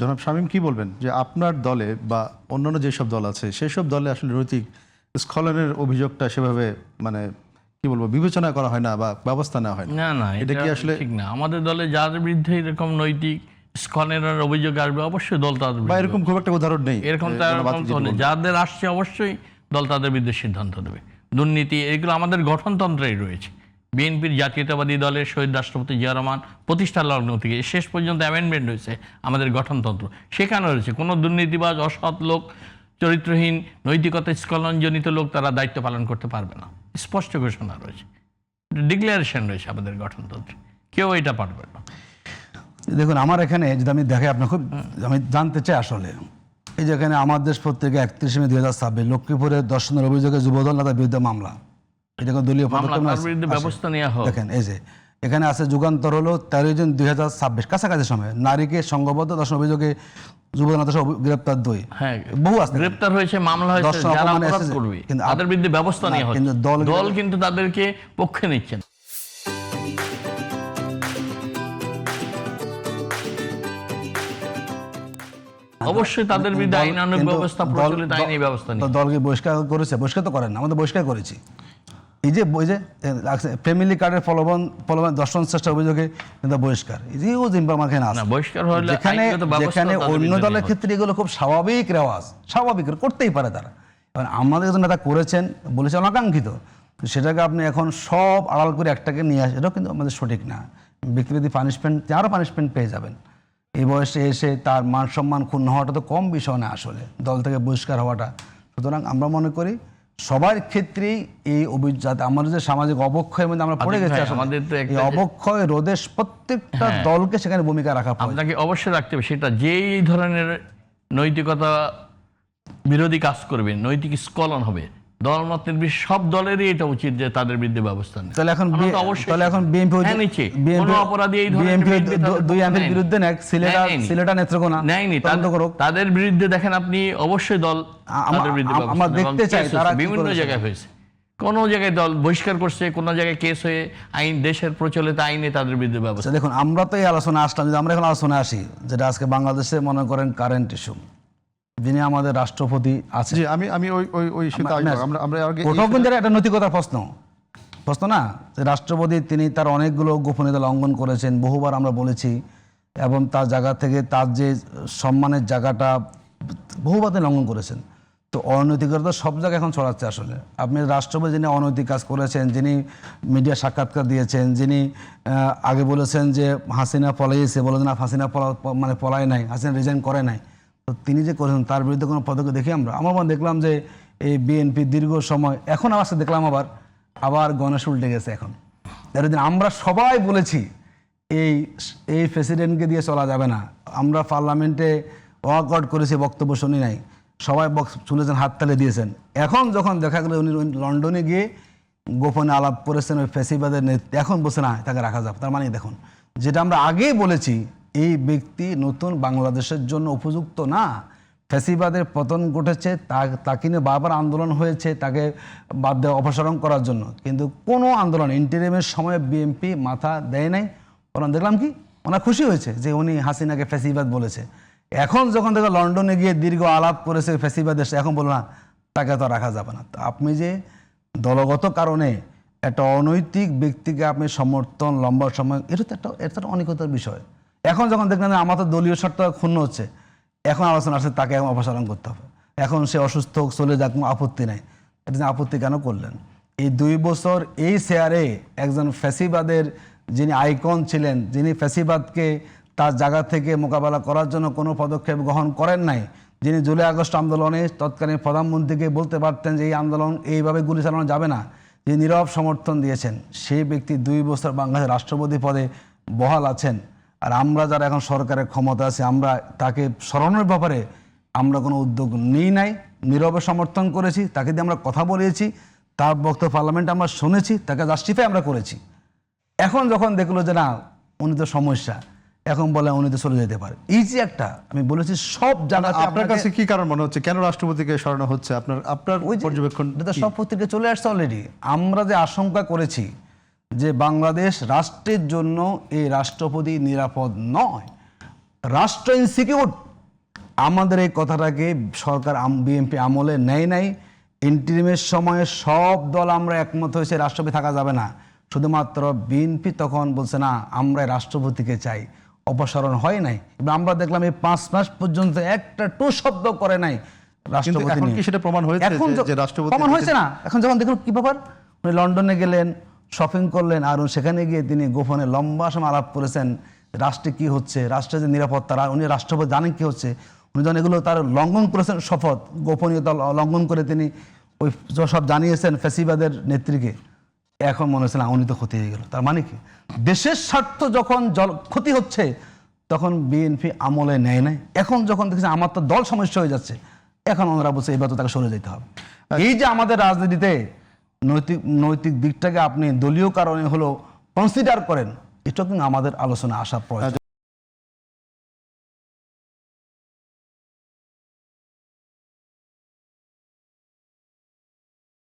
জনাব শামীম কি বলবেন যে আপনার দলে বা অন্যান্য যেসব দল আছে সেসব দলে আসলে নৈতিক স্খলনের অভিযোগটা সেভাবে মানে কি বলবো বিবেচনা করা হয় না বা ব্যবস্থা নেওয়া হয় না না, এটা কি আসলে ঠিক না। আমাদের দলে যার বিরুদ্ধে এরকম নৈতিক স্খলনের অভিযোগ আসবে অবশ্যই দল তাদের বা বিরুদ্ধে এরকম খুব একটা উদাহরণ নেই এরকম তো নেই। যাদের আসছে অবশ্যই দল তাদের বিরুদ্ধে সিদ্ধান্ত নেবে। দুর্নীতি এগুলো আমাদের গঠনতন্ত্রেই রয়েছে। বিএনপির জাতীয়তাবাদী দলের শহীদ রাষ্ট্রপতি জিয়া রহমান প্রতিষ্ঠা লগ্ন থেকে শেষ পর্যন্ত অ্যামেন্ডমেন্ট হয়েছে আমাদের গঠনতন্ত্র, সেখানে রয়েছে কোনো দুর্নীতিবাজ, অসৎ লোক, চরিত্রহীন, নৈতিকতা স্খলনজনিত লোক তারা দায়িত্ব পালন করতে পারবে না। স্পষ্ট ঘোষণা রয়েছে, ডিক্লারেশন রয়েছে আমাদের গঠনতন্ত্রে, কেউ এটা পারবে না। দেখুন আমার এখানে যদি আমি দেখে আপনার খুব আমি জানতে চাই আসলে এই যে এখানে আমার দেশ পত্রিকা 31 মে 2026 লক্ষ্মীপুরের দর্শনের অভিযোগে যুবদল নেতার বিরুদ্ধে মামলা, এটা কোনো দলীয় পদক্ষেপ না, বিরুদ্ধে ব্যবস্থা নেওয়া হোক। দেখেন এই যে এখানে আছে যুগান্তর হলো 13 জুন 2026 কাছাকাছি সময় নারীকে সংঘবদ্ধ দর্শন অভিযোগে যুবদল নেতা সহ গ্রেপ্তার 2 হ্যাঁ বহু আছে গ্রেপ্তার হয়েছে, মামলা হয়েছে, দর্শন যারা অপমানে অপরাধ এসেছে, করবে কিন্তু তাদের বিরুদ্ধে ব্যবস্থা নেওয়া কিন্তু হচ্ছে। দল কিন্তু তাদেরকে পক্ষে নিচ্ছে না। অবশ্যই তাদের বিরুদ্ধে আইনানুগ ব্যবস্থা প্রচলিত আইনি ব্যবস্থা নিয়ে দলকে বহিষ্কার করেছে, বহিষ্কার তো করেন না, আমাদের বহিষ্কার করেছি। এই যে ফ্যামিলি কার্ডের ফলবন দর্শন চেষ্টার অভিযোগে কিন্তু বহিষ্কার, এই যে জিম্বামার না বহিষ্কার হলে যেখানে যেখানে অন্য দলের ক্ষেত্রে এগুলো খুব স্বাভাবিক রেওয়াজ, স্বাভাবিক করতেই পারে তারা। কারণ আমাদের একজন নেতা করেছেন বলেছে অনাকাঙ্ক্ষিত, সেটাকে আপনি এখন সব আড়াল করে একটাকে নিয়ে আসে, এটাও কিন্তু আমাদের সঠিক না। ব্যক্তিগত পানিশমেন্ট, আরও পানিশমেন্ট পেয়ে যাবেন। এই বয়সে এসে তার মান সম্মান ক্ষুণ্ণ হওয়াটা তো কম বিষয় না আসলে, দল থেকে বহিষ্কার হওয়াটা। সুতরাং আমরা মনে করি সবার ক্ষেত্রেই এই অভিযোগ, আমাদের যে সামাজিক অবক্ষয়ের মধ্যে আমরা পড়ে গেছি, আমাদের তো এই অবক্ষয় রোধে প্রত্যেকটা দলকে সেখানে ভূমিকা রাখা আপনাকে অবশ্যই রাখতে হবে। সেটা যেই ধরনের নৈতিকতা বিরোধী কাজ করবে, নৈতিক স্খলন হবে, দলমত নির্বিশেষে সব দলেরই এটা উচিত যে তাদের বিরুদ্ধে ব্যবস্থা নেয়। তাহলে এখন বিএনপি অপরাধী এই দুই এমপির বিরুদ্ধে সিলেটা নেত্রকোনা নেয়নি, তাদের বিরুদ্ধে দেখেন আপনি অবশ্যই দল তাদের বিরুদ্ধে আমরা দেখতে চাই তারা বিভিন্ন জায়গায় হয়েছে। কোন জায়গায় দল বহিষ্কার করছে, কোন জায়গায় কেস হয়ে আইন, দেশের প্রচলিত আইনে তাদের বিরুদ্ধে ব্যবস্থা। দেখুন আমরা তো এই আলোচনা আসলাম, যদি আমরা এখন আলোচনা আসি যেটা আজকে বাংলাদেশে মনে করেন কারেন্ট ইস্যু, যিনি আমাদের রাষ্ট্রপতি আছে, আমি ওই একটা নৈতিকতার প্রশ্ন না, যে রাষ্ট্রপতি তিনি তার অনেকগুলো গোপনীয়তা লঙ্ঘন করেছেন, বহুবার আমরা বলেছি, এবং তার জায়গা থেকে তার যে সম্মানের জায়গাটা বহুবার তিনি লঙ্ঘন করেছেন। তো অনৈতিকতা সব জায়গায় এখন ছড়াচ্ছে আসলে। আপনি রাষ্ট্রপতি যিনি অনৈতিক কাজ করেছেন, যিনি মিডিয়া সাক্ষাৎকার দিয়েছেন, যিনি আগে বলেছেন যে হাসিনা পলাইছে, বলে না হাসিনা পলায় নাই, হাসিনা রিজাইন করে নাই, তো তিনি যে করেছেন তার বিরুদ্ধে কোনো পদক্ষেপ দেখি আমরা দেখলাম যে এই বিএনপি দীর্ঘ সময়, এখন আবার দেখলাম আবার গণেশ উল্টে গেছে। এখন এতদিন আমরা সবাই বলেছি এই প্রেসিডেন্টকে দিয়ে চলা যাবে না, আমরা পার্লামেন্টে ওয়াকআউট করেছি, বক্তব্য শুনি নাই, সবাই শুনেছেন, হাততালি দিয়েছেন। এখন যখন দেখা গেল উনি লন্ডনে গিয়ে গোপনে আলাপ করেছেন ওই ফ্যাসিবাদের নেতৃত্বে, এখন বসে না তাকে রাখা যাবে। তার মানে দেখুন, যেটা আমরা আগেই বলেছি, এই ব্যক্তি নতুন বাংলাদেশের জন্য উপযুক্ত না। ফ্যাসিবাদের পতন ঘটেছে, তাকে নিয়ে বারবার আন্দোলন হয়েছে তাকে বাদ দেওয়া, অপসারণ করার জন্য, কিন্তু কোনো আন্দোলন ইন্টারিমের সময় বিএনপি মাথা দেয় নাই। ওরা দেখলাম কি ওনার খুশি হয়েছে যে উনি হাসিনাকে ফ্যাসিবাদ বলেছে। এখন যখন দেখো লন্ডনে গিয়ে দীর্ঘ আলাপ করেছে ফ্যাসিবাদের, এখন বলো না তাকে তো রাখা যাবে না। তো আপনি যে দলগত কারণে একটা অনৈতিক ব্যক্তিকে আপনি সমর্থন লম্বা সময়, এটা তো একটা অনিকতার বিষয়। এখন যখন দেখলেন আমার তো দলীয় স্বার্থ ক্ষুণ্ণ হচ্ছে, এখন আলোচনা আসছে তাকে এখন অপসারণ করতে হবে, এখন সে অসুস্থ হোক চলে যাক, কোনো আপত্তি নাই। এটা আপত্তি কেন করলেন? এই 2 বছর এই চেয়ারে একজন ফ্যাসিবাদের যিনি আইকন ছিলেন, যিনি ফ্যাসিবাদকে তার জায়গা থেকে মোকাবেলা করার জন্য কোনো পদক্ষেপ গ্রহণ করেন নাই, যিনি জুলাই আগস্ট আন্দোলনে তৎকালীন প্রধানমন্ত্রীকে বলতে পারতেন যে এই আন্দোলন এইভাবে গুলি চালানো যাবে না, যে নীরব সমর্থন দিয়েছেন, সেই ব্যক্তি 2 বছর বাংলাদেশের রাষ্ট্রপতি পদে বহাল আছেন। আর আমরা যারা এখন সরকারের ক্ষমতা আছে, আমরা তাকে সরানোর ব্যাপারে আমরা কোনো উদ্যোগ নিই নাই, নীরবে সমর্থন করেছি, তাকে দিয়ে আমরা কথা বলিয়েছি, তার বক্তব্য পার্লামেন্টে আমরা শুনেছি, তাকে জাস্টিফাই আমরা করেছি। এখন যখন দেখলো যে না উনি তো সমস্যা, এখন বলে উনি তো চলে যেতে পারে, এই যে একটা আমি বলেছি সব জায়গাতে। আপনার কাছে কি কারণ মনে হচ্ছে কেন রাষ্ট্রপতিকে সরানো হচ্ছে? আপনার পর্যবেক্ষণ? সব পত্রিকা চলে আসছে অলরেডি। আমরা যে আশঙ্কা করেছি যে বাংলাদেশ রাষ্ট্রের জন্য এই রাষ্ট্রপতি নিরাপদ নয়, রাষ্ট্র ইনসিকিউর, আমাদের এই কথাটাকে সরকার বিএনপি আমলে নেয় নাই। ইন্টারিমের সময়ে সব দল আমরা একমত হয়েছে রাষ্ট্রপতি থাকা যাবে না, শুধুমাত্র বিএনপি তখন বলছে না আমরা রাষ্ট্রপতিকে চাই, অপসারণ হয় নাই। এবং আমরা দেখলাম এই 5 মাস পর্যন্ত একটা টু শব্দ করে নাই রাষ্ট্রপতি এখন নিয়ে। কি সেটা প্রমাণ হয়েছে এখন যে রাষ্ট্রপতি প্রমাণ হয়েছে না? এখন যখন দেখুন কি ব্যাপার, উনি লন্ডনে গেলেন, শপিং করলেন, আর সেখানে গিয়ে তিনি গোপনে লম্বা সময় আলাপ করেছেন রাষ্ট্রে কি হচ্ছে, রাষ্ট্রের যে নিরাপত্তা, উনি রাষ্ট্রপতি জানেন কি হচ্ছে। উনি যখন এগুলো তার লঙ্ঘন করেছেন, শপথ গোপনীয়তা লঙ্ঘন করে তিনি ওই সব জানিয়েছেন ফ্যাসিবাদের নেত্রীকে, এখন মনে হচ্ছে না উনি তো ক্ষতি হয়ে গেল। তার মানে কি, দেশের স্বার্থ যখন ক্ষতি হচ্ছে তখন বিএনপি আমলে নেয় নাই। এখন যখন দেখছে আমার তো দল সমস্যা হয়ে যাচ্ছে, এখন ওনারা বলছে এবার তো তাকে সরে যেতে হবে। এই যে আমাদের রাজনীতিতে নৈতিক দিকটাকে আপনি দলীয় কারণে হলো কনসিডার করেন, এটা কিন্তু আমাদের আলোচনা আসা প্রয়োজন।